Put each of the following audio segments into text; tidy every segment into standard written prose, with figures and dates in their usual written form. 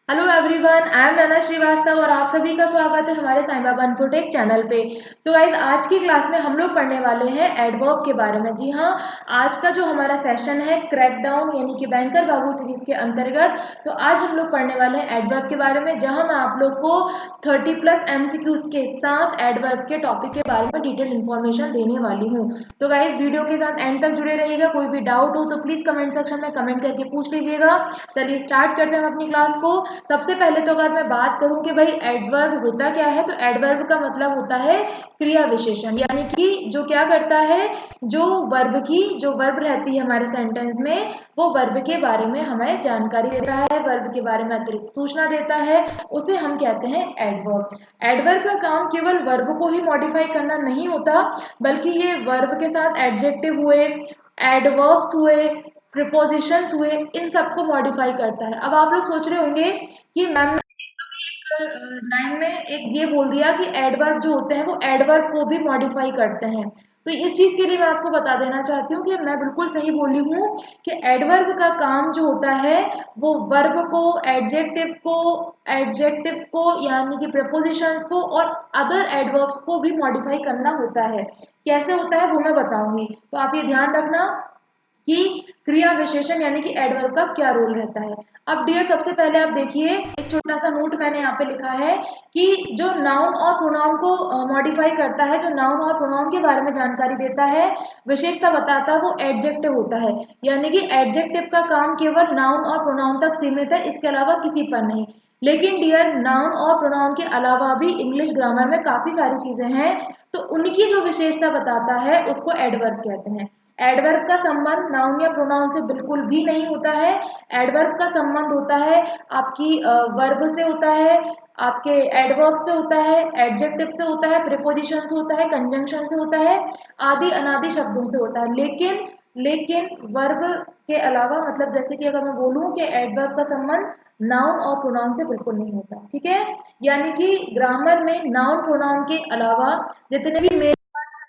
Hello everyone, I am नैना श्रीवास्तव और आप सभी का स्वागत है हमारे साईं बाबा इन्फोटेक चैनल पे। तो गाइज आज की क्लास में हम लोग पढ़ने वाले हैं एडवर्ब के बारे में। जी हाँ, आज का जो हमारा सेशन है क्रैकडाउन यानी कि बैंकर बाबू सीरीज के अंतर्गत, तो आज हम लोग पढ़ने वाले हैं एडवर्ब के बारे में, जहाँ मैं आप लोग को 30+ MCQs के साथ एडवर्ब के टॉपिक के बारे में डिटेल इन्फॉर्मेशन देने वाली हूँ। तो गाइज वीडियो के साथ एंड तक जुड़े रहिएगा। कोई भी डाउट हो तो प्लीज कमेंट सेक्शन में कमेंट करके पूछ लीजिएगा। चलिए स्टार्ट करते हैं हम अपनी क्लास को। सबसे पहले तो अगर मैं बात करूं कि भाई एडवर्ब होता क्या है, तो एडवर्ब का मतलब होता है क्रिया विशेषण, यानी कि जो क्या करता है, जो वर्ब रहती है हमारे सेंटेंस में, वो वर्ब के बारे में हमें जानकारी देता है, वर्ब के बारे में अतिरिक्त सूचना देता है, उसे हम कहते हैं एडवर्ब। एडवर्ब का काम केवल वर्ब को ही मॉडिफाई करना नहीं होता, बल्कि ये वर्ब के साथ एडजेक्टिव हुए, एडवर्ब्स हुए, प्रीपोजिशंस हुए, इन सबको मॉडिफाई करता है। अब आप लोग सोच रहे होंगे कि मैम लाइन में एक ये बोल दिया कि एडवर्ब जो होते हैं वो एडवर्ब को भी मॉडिफाई करते हैं। तो इस चीज के लिए मैं आपको बता देना चाहती हूँ कि मैं बिल्कुल सही बोली हूँ कि एडवर्ब का काम जो होता है वो वर्ब को, एडजेक्टिव्स को यानी कि प्रीपोजिशंस को और अदर एडवर्ब्स को भी मॉडिफाई करना होता है। कैसे होता है वो मैं बताऊंगी, तो आप ये ध्यान रखना कि क्रिया विशेषण यानी कि एडवर्ब का क्या रोल रहता है। अब डियर सबसे पहले आप देखिए, एक छोटा सा नोट मैंने यहाँ पे लिखा है कि जो नाउन और प्रोनाउन को मॉडिफाई करता है, जो नाउन और प्रोनाउन के बारे में जानकारी देता है, विशेषता बताता है, वो एडजेक्टिव होता है। यानी कि एडजेक्टिव का काम केवल नाउन और प्रोनाउन तक सीमित है, इसके अलावा किसी पर नहीं। लेकिन डियर नाउन और प्रोनाउन के अलावा भी इंग्लिश ग्रामर में काफी सारी चीजें हैं, तो उनकी जो विशेषता बताता है उसको एडवर्ब कहते हैं। एडवर्ब का संबंध नाउन या प्रोनाउन से बिल्कुल भी नहीं होता है। एडवर्ब का संबंध होता है आपकी वर्ब से होता है, आपके एडवर्ब से होता है, एडजेक्टिव से होता है, प्रीपोजिशन से होता है, कंजंक्शन से होता है, आदि अनादि शब्दों से होता है। लेकिन वर्ब के अलावा, मतलब जैसे कि अगर मैं बोलूं कि एडवर्ब का संबंध नाउन और प्रोनाउन से बिल्कुल नहीं होता, ठीक है। यानी कि ग्रामर में नाउन प्रोनाउन के अलावा जितने भी मेन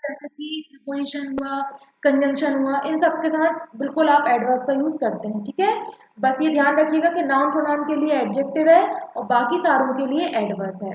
जैसे कि प्रीपोजिशन हुआ, कंजंक्शन हुआ, इन सब के साथ बिल्कुल आप एडवर्ब का यूज करते हैं, ठीक है। बस ये ध्यान रखिएगा कि नाउन प्रोनाउन के लिए एडजेक्टिव है और बाकी सारों के लिए एडवर्ब है।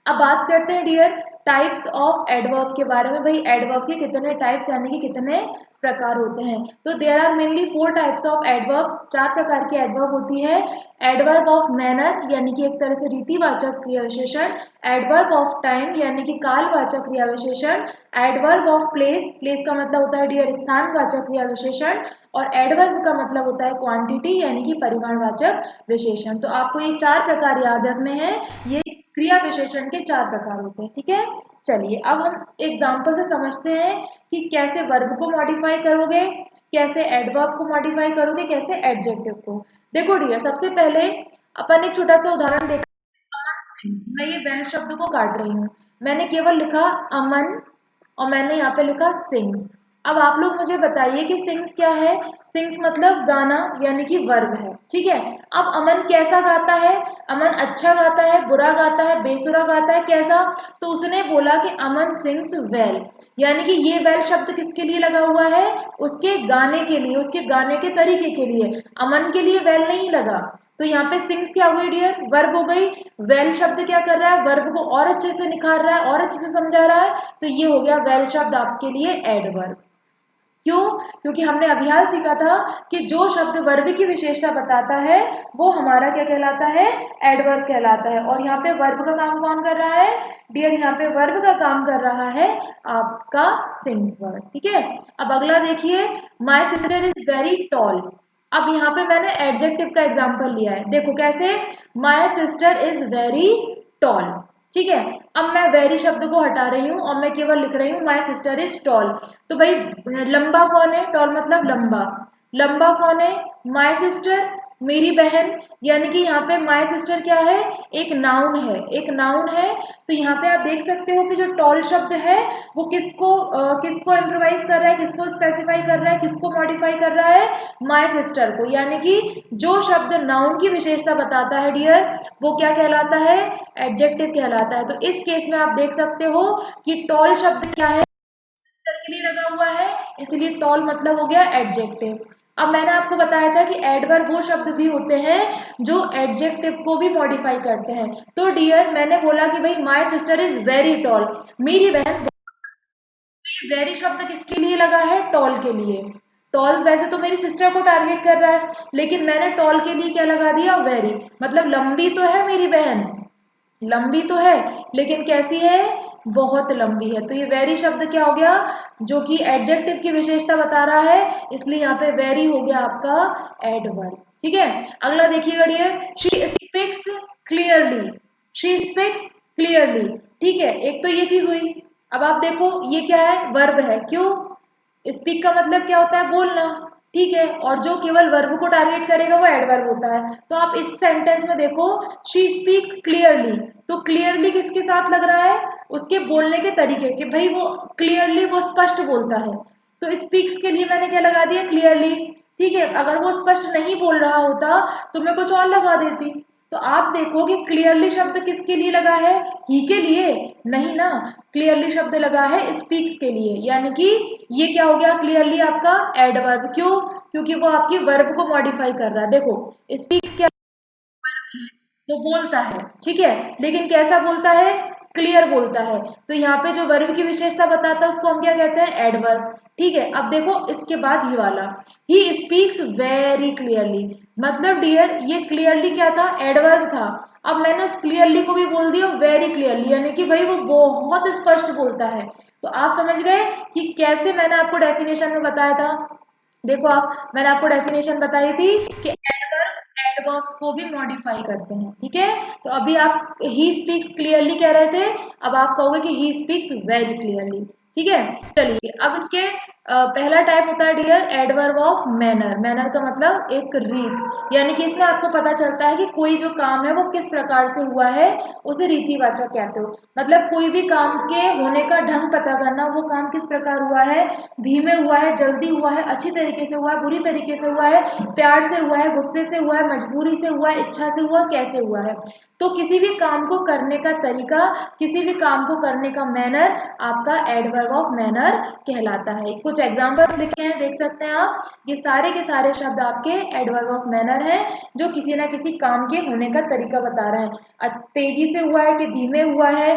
अब बात करते हैं डियर टाइप्स ऑफ एडवर्ब के बारे में। भाई एडवर्ब के कितने टाइप्स यानी कि कितने प्रकार होते हैं, तो there are mainly 4 types of adverbs. 4 प्रकार की एडवर्ब होती है। एडवर्ब ऑफ मैनर यानी कि एक तरह से रीतिवाचक क्रिया विशेषण, एडवर्ब ऑफ टाइम यानी कि कालवाचक क्रिया विशेषण, एडवर्ब ऑफ प्लेस, प्लेस का मतलब होता है डियर स्थानवाचक क्रिया विशेषण, और एडवर्ब का मतलब होता है क्वांटिटी यानी कि परिमाणवाचक विशेषण। तो आपको ये 4 प्रकार याद रखने हैं। ये क्रिया विशेषण के 4 प्रकार होते हैं, ठीक है। चलिए अब हम एग्जाम्पल से समझते हैं कि कैसे वर्ब को मॉडिफाई करोगे, कैसे एडवर्ब को मॉडिफाई करोगे, कैसे एडजेक्टिव को। देखो डियर सबसे पहले अपन एक छोटा सा उदाहरण देखा। मैं ये वेल शब्द को काट रही हूँ, मैंने केवल लिखा अमन और मैंने यहाँ पे लिखा सिंग्स। अब आप लोग मुझे बताइए कि सिंग्स क्या है। सिंग्स मतलब गाना यानी कि वर्ब है, ठीक है। अब अमन कैसा गाता है, अमन अच्छा गाता है, बुरा गाता है, बेसुरा गाता है, कैसा, तो उसने बोला कि अमन सिंग्स वेल, यानी कि ये वेल शब्द किसके लिए लगा हुआ है, उसके गाने के लिए, उसके गाने के तरीके के लिए, अमन के लिए वेल नहीं लगा। तो यहाँ पे सिंग्स क्या हुई डियर, वर्ब हो गई। वेल शब्द क्या कर रहा है, वर्ब को और अच्छे से निखार रहा है और अच्छे से समझा रहा है, तो ये हो गया वेल शब्द आपके लिए एडवर्ब। क्यों, क्योंकि हमने अभी हाल सीखा था कि जो शब्द वर्ब की विशेषता बताता है वो हमारा क्या कहलाता है, एडवर्ब कहलाता है। और यहाँ पे वर्ब का काम कौन कर रहा है डियर, यहाँ पे वर्ब का काम कर रहा है आपका सिंग्स वर्ब, ठीक है। अब अगला देखिए, my sister is very tall. अब यहाँ पे मैंने एडजेक्टिव का एग्जाम्पल लिया है, देखो कैसे, my sister is very tall, ठीक है। अब मैं वेरी शब्द को हटा रही हूँ और मैं केवल लिख रही हूँ माई सिस्टर इज टॉल। तो भाई लंबा कौन है, टॉल मतलब लंबा, लंबा कौन है, माई सिस्टर मेरी बहन, यानी कि यहाँ पे माई सिस्टर क्या है, एक नाउन है, एक नाउन है। तो यहाँ पे आप देख सकते हो कि जो टॉल शब्द है वो किसको इम्प्रोवाइज कर रहा है, किसको स्पेसिफाई कर रहा है, किसको मॉडिफाई कर रहा है, माई सिस्टर को। यानी कि जो शब्द नाउन की विशेषता बताता है डियर, वो क्या कहलाता है, एडजेक्टिव कहलाता है। तो इस केस में आप देख सकते हो कि टॉल शब्द क्या है, सिस्टर के लिए लगा हुआ है, इसलिए टॉल मतलब हो गया एडजेक्टिव। अब मैंने आपको बताया था कि एडवर्ब वो शब्द भी होते हैं जो एडजेक्टिव को भी मॉडिफाई करते हैं। तो डियर, मैंने बोला कि भाई my sister is very tall, मेरी बहन, वेरी शब्द किसके लिए लगा है? टॉल के लिए। टॉल वैसे तो मेरी सिस्टर को टारगेट कर रहा है, लेकिन मैंने टॉल के लिए क्या लगा दिया? वेरी। मतलब लंबी तो है मेरी बहन, लंबी तो है, लेकिन कैसी है? बहुत लंबी है। तो ये वेरी शब्द क्या हो गया? जो कि एडजेक्टिव की विशेषता बता रहा है, इसलिए यहाँ पे वेरी हो गया आपका एडवर्ब। ठीक है, अगला देखिएगा dear, she speaks clearly, she speaks clearly. ठीक है, एक तो ये चीज हुई। अब आप देखो ये क्या है? वर्ब है। क्यों? स्पीक का मतलब क्या होता है? बोलना। ठीक है, और जो केवल वर्ब को टारगेट करेगा वो एडवर्ब होता है। तो आप इस सेंटेंस में देखो, शी स्पीक्स क्लियरली, तो क्लियरली किसके साथ लग रहा है? उसके बोलने के तरीके कि भाई वो क्लियरली, वो स्पष्ट बोलता है। तो स्पीक्स के लिए मैंने क्या लगा दिया? क्लियरली। ठीक है, अगर वो स्पष्ट नहीं बोल रहा होता तो मैं कुछ और लगा देती। तो आप देखो कि क्लियरली शब्द किसके लिए लगा है? ही के लिए नहीं ना, क्लियरली शब्द लगा है स्पीक्स के लिए, यानी कि ये क्या हो गया? क्लियरली आपका एडवर्ब। क्यों? क्योंकि वो आपकी वर्ब को मॉडिफाई कर रहा है। देखो स्पीक्स क्या, वो बोलता है, ठीक है, लेकिन कैसा बोलता है? क्लियर बोलता है। तो यहाँ पे जो वर्ब की विशेषता बताता है उसको हम क्या कहते हैं? एडवर्ब। ठीक है, अब देखो इसके बाद ये वाला, ही स्पीक्स वेरी क्लियरली। मतलब डियर, ये क्लियरली क्या था? एडवर्ब था। अब मैंने उस क्लियरली को भी बोल दिया वेरी क्लियरली, यानी कि भाई वो बहुत स्पष्ट बोलता है। तो आप समझ गए कि कैसे मैंने आपको डेफिनेशन में बताया था। देखो आप, मैंने आपको डेफिनेशन बताई थी कि एडवर्ब एडवर्ब्स को भी मॉडिफाई करते हैं। ठीक है, तो अभी आप ही स्पीक्स क्लियरली कह रहे थे, अब आप कहोगे कि ही स्पीक्स वेरी क्लियरली। ठीक है, चलिए अब इसके पहला टाइप होता है dear adverb of manner. Manner का मतलब एक रीत, यानी कि इसमें आपको पता चलता है कि कोई जो काम है वो किस प्रकार से हुआ है, उसे रीतिवाचक कहते हो। मतलब कोई भी काम के होने का ढंग पता करना, वो काम किस प्रकार हुआ है, धीमे हुआ है, जल्दी हुआ है, अच्छी तरीके से हुआ है, बुरी तरीके से हुआ है, प्यार से हुआ है, गुस्से से हुआ है, मजबूरी से हुआ है, इच्छा से हुआ, कैसे हुआ है। तो किसी भी काम को करने का तरीका, किसी भी काम को करने का मैनर आपका एडवर्ब ऑफ मैनर कहलाता है। कुछ एग्जांपल्स लिखे हैं, देख सकते हैं आप। ये सारे के सारे शब्द आपके एडवर्ब ऑफ मैनर हैं, जो किसी ना किसी काम के होने का तरीका बता रहे हैं। तेजी से हुआ है कि धीमे हुआ है,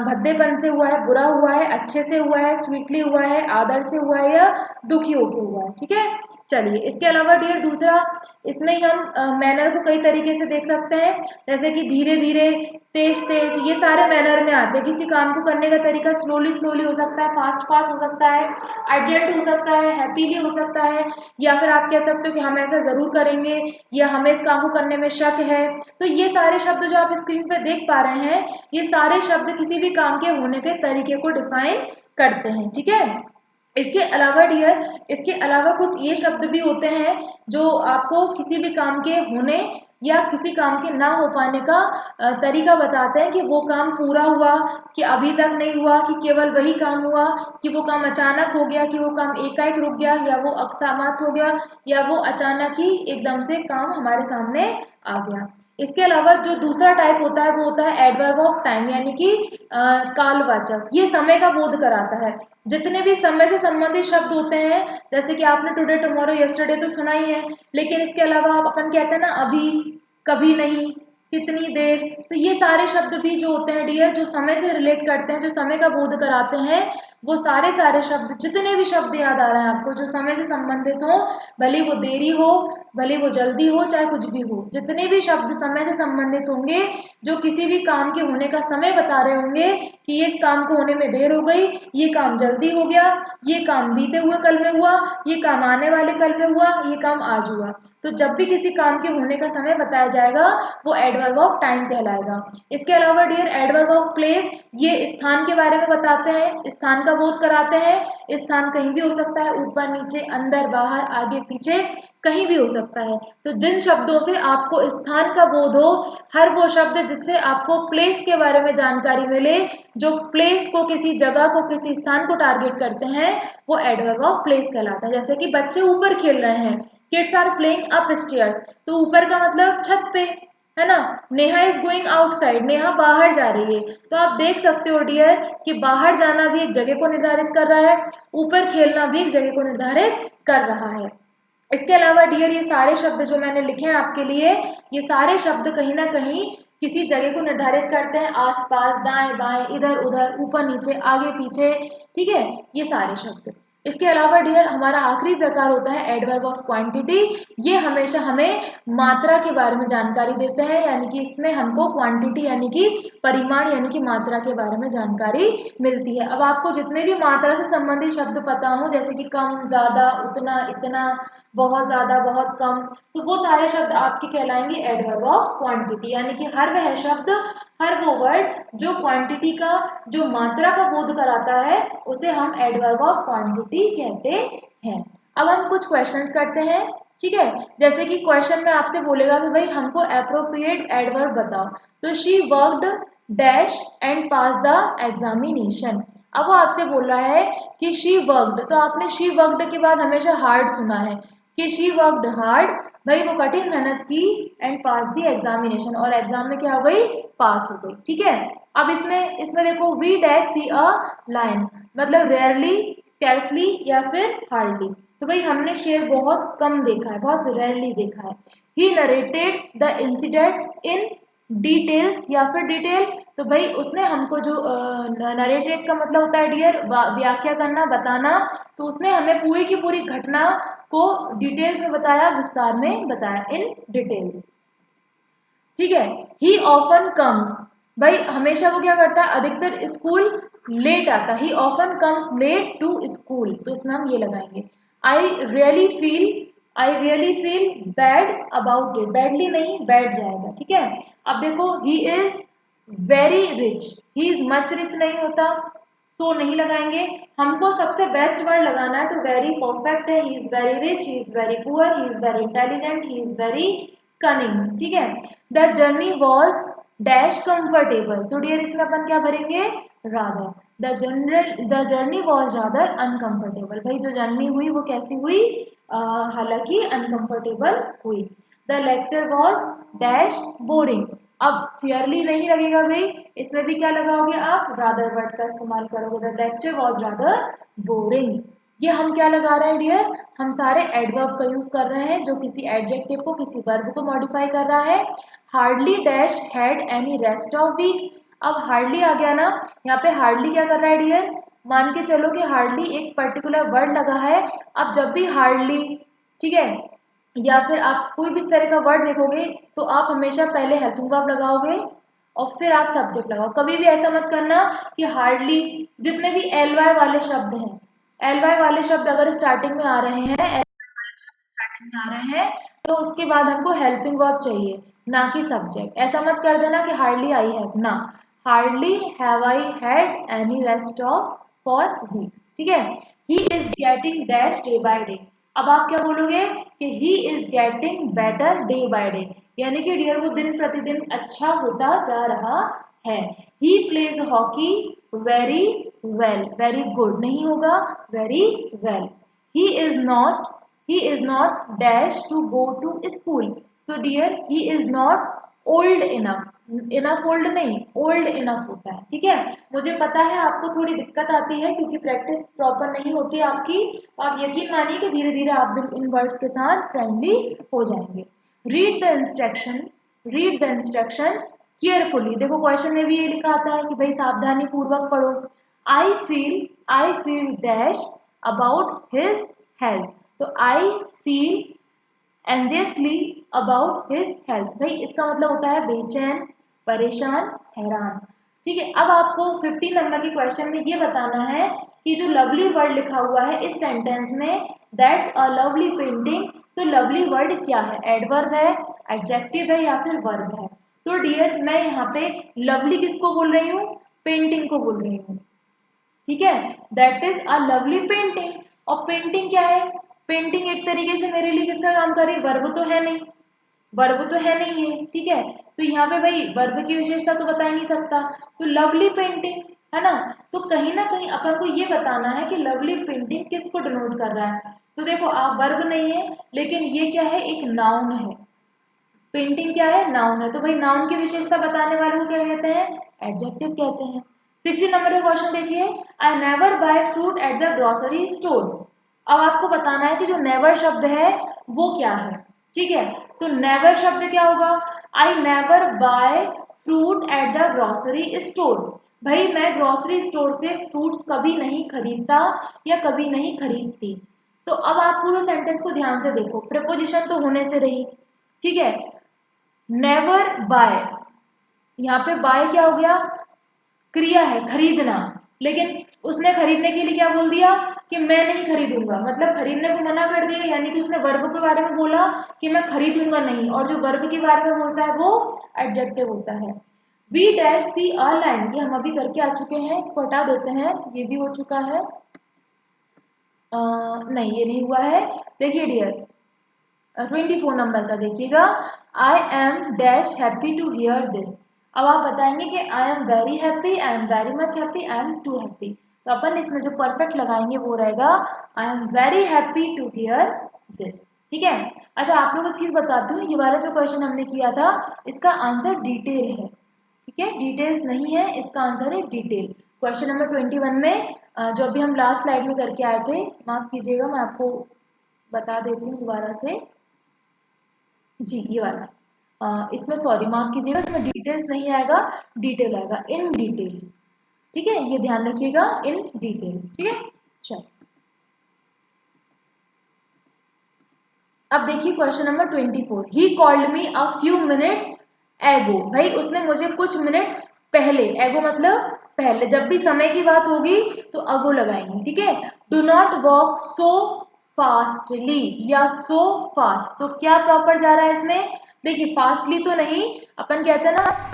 भद्देपन से हुआ है, बुरा हुआ है, अच्छे से हुआ है, स्वीटली हुआ है, आदर से हुआ है, या दुखी होकर हुआ है। ठीक है, चलिए इसके अलावा डियर दूसरा, इसमें ही हम मैनर को कई तरीके से देख सकते हैं, जैसे कि धीरे धीरे, तेज तेज, ये सारे मैनर में आते हैं। किसी काम को करने का तरीका स्लोली स्लोली हो सकता है, फास्ट फास्ट हो सकता है, अर्जेंट हो सकता है, हैप्पीली हो सकता है, या फिर आप कह सकते हो कि हम ऐसा जरूर करेंगे, या हमें इस काम को करने में शक है। तो ये सारे शब्द जो आप स्क्रीन पे देख पा रहे हैं, ये सारे शब्द किसी भी काम के होने के तरीके को डिफाइन करते हैं। ठीक है, इसके अलावा डियर, इसके अलावा कुछ ये शब्द भी होते हैं जो आपको किसी भी काम के होने या किसी काम के ना हो पाने का तरीका बताते हैं, कि वो काम पूरा हुआ, कि अभी तक नहीं हुआ, कि केवल वही काम हुआ, कि वो काम अचानक हो गया, कि वो काम एकाएक रुक गया, या वो अकस्मात हो गया, या वो अचानक ही एकदम से काम हमारे सामने आ गया। इसके अलावा जो दूसरा टाइप होता है वो होता है एडवर्ब ऑफ टाइम, यानी कि कालवाचक। ये समय का बोध कराता है। जितने भी समय से संबंधित शब्द होते हैं, जैसे कि आपने टुडे, टुमारो, यस्टरडे तो सुना ही है, लेकिन इसके अलावा आप अपन कहते हैं ना अभी, कभी नहीं, कितनी देर, तो ये सारे शब्द भी जो होते हैं डियर, जो समय से रिलेट करते हैं, जो समय का बोध कराते हैं, वो सारे सारे शब्द, जितने भी शब्द याद आ रहे हैं आपको जो समय से संबंधित हो, भले वो देरी हो, भले वो जल्दी हो, चाहे कुछ भी हो, जितने भी शब्द समय से संबंधित होंगे, जो किसी भी काम के होने का समय बता रहे होंगे, कि ये इस काम को होने में देर हो गई, ये काम जल्दी हो गया, ये काम बीते हुए कल में हुआ, ये काम आने वाले कल में हुआ, ये काम आज हुआ, तो जब भी किसी काम के होने का समय बताया जाएगा, वो एडवर्ब ऑफ टाइम कहलाएगा। इसके अलावा डियर एडवर्ब ऑफ प्लेस, ये स्थान के बारे में बताते हैं, स्थान का बोध कराते हैं। स्थान कहीं भी हो सकता है, ऊपर नीचे, अंदर बाहर, आगे पीछे, कहीं भी हो सकता है। तो जिन शब्दों से आपको स्थान का बोध हो, हर वो शब्द जिससे आपको प्लेस के बारे में जानकारी मिले, जो प्लेस को, किसी जगह को, किसी स्थान को टारगेट करते हैं, वो एडवर्ब ऑफ प्लेस कहलाता है। जैसे कि बच्चे ऊपर खेल रहे हैं, kids are playing upstairs, तो ऊपर का मतलब छत पे, है ना। Neha is going outside, Neha बाहर जा रही है। तो आप देख सकते हो डियर कि बाहर जाना भी एक जगह को निर्धारित कर रहा है, ऊपर खेलना भी एक जगह को निर्धारित कर रहा है। इसके अलावा डियर ये सारे शब्द जो मैंने लिखे हैं आपके लिए, ये सारे शब्द कहीं ना कहीं किसी जगह को निर्धारित करते हैं, आसपास, दाएं बाएं, इधर उधर, ऊपर नीचे, आगे पीछे, ठीक है, ये सारे शब्द। इसके अलावा डियर हमारा आखिरी प्रकार होता है एडवर्ब ऑफ क्वांटिटी। ये हमेशा हमें मात्रा के बारे में जानकारी देते हैं, यानी कि इसमें हमको क्वांटिटी यानी कि परिमाण यानी कि मात्रा के बारे में जानकारी मिलती है। अब आपको जितने भी मात्रा से संबंधित शब्द पता हो, जैसे कि कम, ज्यादा, उतना, इतना, बहुत ज्यादा, बहुत कम, तो वो सारे शब्द आपके कहलाएंगे एडवर्ब ऑफ क्वांटिटी, यानी कि हर वह शब्द, हर वो वर्ड जो क्वांटिटी का, जो मात्रा का बोध कराता है, उसे हम एडवर्ब ऑफ क्वांटिटी कहते हैं। अब हम कुछ क्वेश्चंस करते हैं, ठीक है। जैसे कि क्वेश्चन में आपसे बोलेगा कि भाई हमको एप्रोप्रिएट एडवर्ब बताओ, तो she worked dash and pass the examination. अब वो आपसे बोल रहा है कि शी वर्कड, तो आपने शी वर्कड के बाद हमेशा हार्ड सुना है कि शी वर्कड हार्ड, भाई वो कठिन मेहनत की, एंड पास दी एग्जामिनेशन, और एग्जाम में क्या हो गई, पास हो गई, ठीक है। अब इसमें इसमें देखो, we dash see a lion, मतलब रेयरली, स्कैर्सली या फिर हार्डली, तो भाई हमने शेर बहुत कम देखा है, बहुत रेयरली देखा है। ही narrated the incident in details या फिर डिटेल, तो भाई उसने हमको जो नरेटेड का मतलब होता है डियर व्याख्या करना, बताना, तो उसने हमें पूरी की पूरी घटना को डिटेल्स में बताया, विस्तार में बताया, इन डिटेल्स, ठीक है। ही ऑफन कम्स, भाई हमेशा वो क्या करता है, अधिकतर स्कूल लेट आता है, he often comes late to school, तो इसमें हम ये लगाएंगे। I really feel, I really feel bad about it, badly नहीं, बैड जाएगा, ठीक है। अब देखो, he is very rich, he is much rich नहीं होता, तो नहीं लगाएंगे। हमको सबसे बेस्ट वर्ड लगाना है, तो वेरी परफेक्ट है, ही is very rich, he is very poor, he is very intelligent, he is very cunning, ठीक है। The journey was dash comfortable, तो डियर इसमें अपन क्या भरेंगे, rather. The journey was rather uncomfortable, भाई जो जर्नी हुई वो कैसी हुई, हालांकि अनकंफर्टेबल हुई। The lecture was dash boring, अब फेयरली नहीं लगेगा भाई, इसमें भी क्या लगाओगे आप, रादर वर्ड का इस्तेमाल करोगे। The lecture was rather boring, ये हम क्या लगा रहे हैं डियर, हम सारे एडवर्ब का यूज कर रहे हैं जो किसी एडजेक्टिव को, किसी वर्ब को मॉडिफाई कर रहा है। Hardly dash had any rest of weeks, अब हार्डली आ गया ना, यहाँ पे हार्डली क्या कर रहा है डियर, मान के चलो कि हार्डली एक पर्टिकुलर वर्ड लगा है, अब जब भी हार्डली, ठीक है, या फिर आप कोई भी इस तरह का वर्ड देखोगे, तो आप हमेशा पहले हेल्पिंग वर्ब लगाओगे और फिर आप सब्जेक्ट लगाओ। कभी भी ऐसा मत करना कि हार्डली, जितने भी एल वाई वाले शब्द हैं, एल वाई वाले शब्द अगर स्टार्टिंग में आ रहे हैं, स्टार्टिंग में आ रहे हैं, तो उसके बाद हमको हेल्पिंग वर्ब चाहिए, ना कि सब्जेक्ट। ऐसा मत कर देना कि हार्डली आई हैव, ना, hardly have I had any rest of for weeks, ठीक है। He is getting dash day by day, अब आप क्या बोलोगे कि he is getting better day by day, यानी कि डियर वो दिन प्रतिदिन अच्छा होता जा रहा है। He plays hockey very well, very good नहीं होगा, very well. He is not, he is not dash to go to school, so dear he is not old enough, enough old नहीं, old enough होता है, ठीक है। मुझे पता है आपको थोड़ी दिक्कत आती है क्योंकि प्रैक्टिस प्रॉपर नहीं होती आपकी, आप यकीन मानिए कि धीरे धीरे आप भी इन वर्ड्स के साथ फ्रेंडली हो जाएंगे। Read the instruction, read the instruction carefully, देखो क्वेश्चन में भी ये लिखा आता है कि भाई सावधानी पूर्वक पढ़ो। I feel dash about his health, तो I feel anxiously about his health, भाई इसका मतलब होता है बेचैन, परेशान, हैरान, ठीक है। अब आपको 50 नंबर के क्वेश्चन में ये बताना है कि जो लवली वर्ड लिखा हुआ है इस सेंटेंस में, दैट्स अ लवली पेंटिंग, तो लवली वर्ड क्या है, एडवर्ब है, एडजेक्टिव है या फिर वर्ब है। तो डियर मैं यहाँ पे लवली किसको बोल रही हूँ, पेंटिंग को बोल रही हूँ, ठीक है। That is a lovely painting, और पेंटिंग क्या है, पेंटिंग एक तरीके से मेरे लिए किसका काम कर रही है, वर्ब तो है नहीं, वर्ब तो है नहीं है, ठीक है। तो यहाँ पे भाई वर्ब की विशेषता तो बता ही नहीं सकता, तो लवली पेंटिंग है ना, तो कहीं ना कहीं अपन को ये बताना है कि लवली पेंटिंग किसको डिनोट कर रहा है। तो देखो आप, वर्ब नहीं है लेकिन ये क्या है, एक नाउन है, पेंटिंग क्या है, नाउन है, तो भाई नाउन की विशेषता बताने वाले को क्या कहते हैं, एडजेक्टिव कहते हैं। 60 नंबर का क्वेश्चन देखिए, I never buy fruit at the grocery store, अब आपको बताना है कि जो नेवर शब्द है वो क्या है, ठीक है। तो नेवर शब्द क्या होगा, I never buy fruit at the grocery store. भाई मैं ग्रोसरी स्टोर से फ्रूट्स कभी नहीं खरीदता या कभी नहीं खरीदती। तो अब आप पूरे सेंटेंस को ध्यान से देखो, प्रीपोजिशन तो होने से रही, ठीक है। नेवर बाय, यहाँ पे बाय क्या हो गया, क्रिया है खरीदना, लेकिन उसने खरीदने के लिए क्या बोल दिया कि मैं नहीं खरीदूंगा, मतलब खरीदने को मना कर दिया, यानी कि उसने वर्ब के बारे में बोला कि मैं खरीदूंगा नहीं, और जो वर्ब के बारे में बोलता है वो एडजेक्टिव होता है। We dash see a line, ये हम अभी करके आ चुके हैं, इसको हटा देते हैं, ये भी हो चुका है। नहीं ये नहीं हुआ है, देखिए डियर 24 नंबर का देखिएगा, I am dash happy to hear this. अब आप बताएंगे कि I am very happy, I am very much happy, I am too happy. तो अपन इसमें जो परफेक्ट लगाएंगे वो रहेगा I am very happy to hear this, ठीक है। अच्छा आप लोग एक चीज बताती हूँ, ये वाला जो क्वेश्चन हमने किया था इसका आंसर डिटेल है, ठीक है, डिटेल्स नहीं है, इसका आंसर है डिटेल। क्वेश्चन नंबर 21 में जो अभी हम लास्ट स्लाइड में करके आए थे, माफ कीजिएगा मैं आपको बता देती हूँ दोबारा से, जी ये वाला इसमें सॉरी माफ कीजिएगा, इसमें डिटेल्स नहीं आएगा, डिटेल आएगा, इन डिटेल, ठीक है, ये ध्यान रखिएगा, इन डिटेल, ठीक है। चलो अब देखिए question number 24, he called me a few minutes एगो। भाई उसने मुझे कुछ मिनट पहले, एगो मतलब पहले, जब भी समय की बात होगी तो अगो लगाएंगे, ठीक है। Do not walk so fastly या सो फास्ट, तो क्या प्रॉपर जा रहा है इसमें, देखिए फास्टली तो नहीं, अपन कहते हैं ना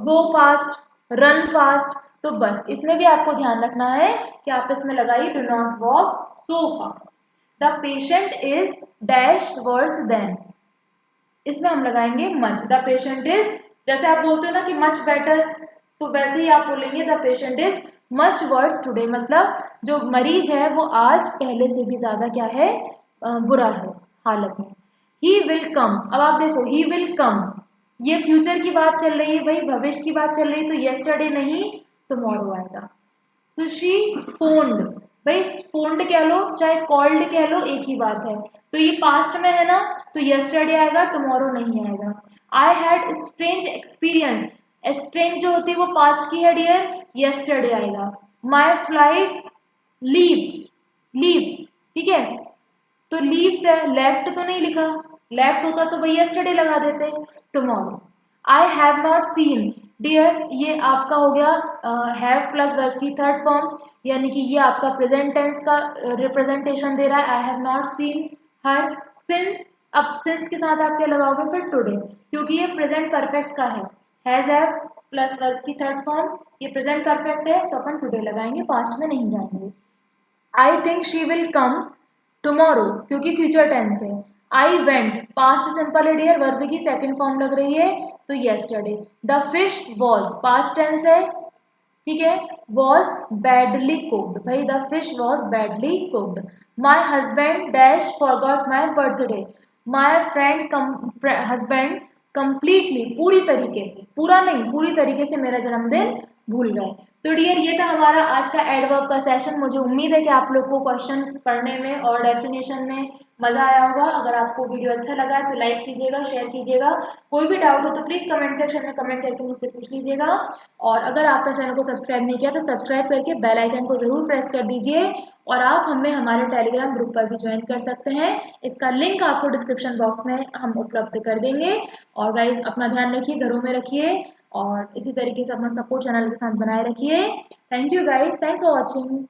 गो फास्ट, रन फास्ट, तो बस इसमें भी आपको ध्यान रखना है कि आप इसमें लगाइए do not walk so fast. The patient is dash worse than, इसमें हम लगाएंगे मच, द पेशेंट इज, जैसे आप बोलते हो ना कि मच बेटर, तो वैसे ही आप बोलेंगे the patient is much worse today, मतलब जो मरीज है वो आज पहले से भी ज्यादा क्या है, बुरा है हालत में। ही विल कम, अब आप देखो ही विल कम, ये फ्यूचर की बात चल रही है भाई, भविष्य की बात चल रही है, तो येस्टरडे नहीं टुमारो आएगा। सुशी फोन्ड, भाई फोन्ड कह लो चाहे कॉल्ड कह लो एक ही बात है, तो ये पास्ट में है ना, तो यस्टरडे आएगा, टुमारो नहीं आएगा। I had strange experience, strange जो होती है वो पास्ट की है डियर, यस्टरडे आएगा। माई फ्लाइट लीव्स, लीव्स, ठीक है, तो लीव्स है, लेफ्ट तो नहीं लिखा, लेफ्ट होता तो भैया यस्टरडे लगा देते, tomorrow. I have not seen, dear ये आपका हो गया हैव प्लस वर्ब की थर्ड फॉर्म, यानी कि ये आपका प्रेजेंट टेंस का रिप्रेजेंटेशन दे रहा है, I have not seen her since. अब सिंस के साथ आप क्या लगाओगे फिर टुडे, क्योंकि ये प्रेजेंट परफेक्ट का है, हैज हैव प्लस वर्ब की थर्ड फॉर्म, ये प्रेजेंट परफेक्ट है तो अपन टुडे लगाएंगे, पास्ट में नहीं जाएंगे। I think she will come tomorrow, क्योंकि फ्यूचर टेंस है। आई वेंट पास्ट सिंपल है डियर, वर्ब की सेकंड फॉर्म लग रही है, तो yesterday. The fish was past tense है, ठीक है, वॉज बैडली कुक्ड, भाई the fish was badly cooked. My husband dash forgot my birthday, my friend husband completely पूरी तरीके से, पूरा नहीं पूरी तरीके से मेरा जन्मदिन भूल गए। तो डियर ये था हमारा आज का एडवर्ब का सेशन, मुझे उम्मीद है कि आप लोग को क्वेश्चन पढ़ने में और डेफिनेशन में मजा आया होगा। अगर आपको वीडियो अच्छा लगा है तो लाइक कीजिएगा, शेयर कीजिएगा, कोई भी डाउट हो तो प्लीज कमेंट सेक्शन में कमेंट करके मुझसे पूछ लीजिएगा, और अगर आपने चैनल को सब्सक्राइब नहीं किया तो सब्सक्राइब करके बेल आइकन को जरूर प्रेस कर दीजिए, और आप हमें हमारे टेलीग्राम ग्रुप पर भी ज्वाइन कर सकते हैं, इसका लिंक आपको डिस्क्रिप्शन बॉक्स में हम उपलब्ध कर देंगे। और गाइज अपना ध्यान रखिए, घरों में रखिए, और इसी तरीके से अपना सपोर्ट चैनल के साथ बनाए रखिए। Thank you guys, thanks for watching.